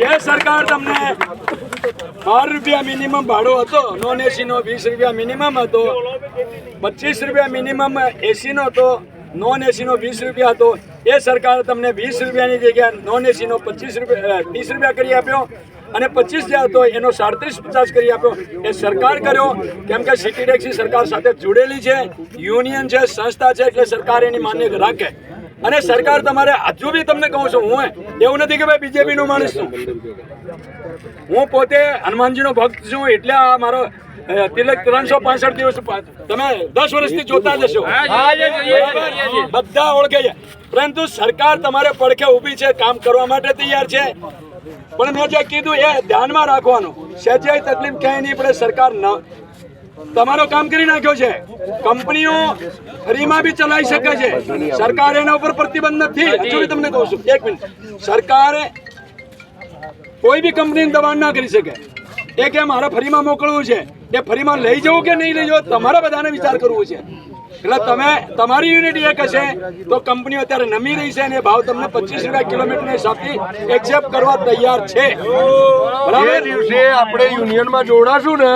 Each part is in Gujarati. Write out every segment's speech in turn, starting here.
જે સરકાર તમને 12 રૂપિયા મિનિમમ ભાડો હતો, નોન એસી નો 20 રૂપિયા મિનિમમ હતો, 25 રૂપિયા મિનિમમ એસી નો હતો, નોન એસી નો 20 રૂપિયા હતો, એ સરકાર તમને 20 રૂપિયાની જગ્યાએ નોન એસી નો 30 રૂપિયા કરી આપ્યો અને 25 જે હતો એનો 37-50 કરી આપ્યો. એ સરકાર કર્યો કેમ કે સિટી ટેક્સી સરકાર સાથે જોડેલી છે, યુનિયન છે, સંસ્થા છે, એટલે સરકાર એની માન્ય રાખે. અને સરકાર તમારે હજુ બી તમને કહું છું, હું એવું નથી કે ભાઈ બીજેપી નો માણસ છું, હું પોતે હનુમાનજીનો ભક્ત છું, એટલે આ મારો તિલક 365 દિવસ તમે 10 વર્ષથી જોતા જશો, બધા ઓળખે છે. પરંતુ સરકાર તમારે પડખે ઊભી છે, કામ કરવા માટે તૈયાર છે. પણ મેં જે કીધું એ ધ્યાનમાં રાખવાનું, સહેજે તકલીફ ક્યાંય નહીં પડે. સરકાર તમારો કામ કરી નાખ્યો છે, કંપનીઓ ફ્રીમાં બી ચલાવી શકે છે, સરકાર એના ઉપર પ્રતિબંધ નથી. હજુ બી તમને કહું છું, 1 મિનિટ, સરકારે કોઈ બી કંપનીને દબાણ ના કરી શકે. એ કે મારે ફરીમાં મોકલવું છે, એ ફરીમાં લઈ જવું કે નહીં લઈ જવું તમારા બધાને વિચાર કરવું છે. એટલે તમે તમારી યુનિટ એક હશે તો કંપનીઓ અત્યારે નમી રહી છે અને ભાવ તમને 25 રૂપિયા કિલોમીટરના હિસાબથી એક્સેપ્ટ કરવા તૈયાર છે. બરાબર, એ દિવસે આપણે યુનિયનમાં જોડાશું ને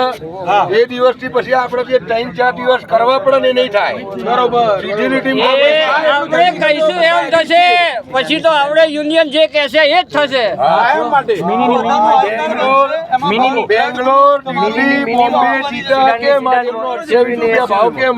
એ દિવસથી પછી આપણે જે 3-4 દિવસ કરવા પડે ને નહીં થાય. બરોબર, સીધી ટીમ આપણે કહીશું એમ થશે, પછી તો આપણે યુનિયન જે કહેશે એ જ થશે. બેંગ્લોર, દિલ્હી, બોમ્બે, ચિત્તા કેમ ભાવ કેમ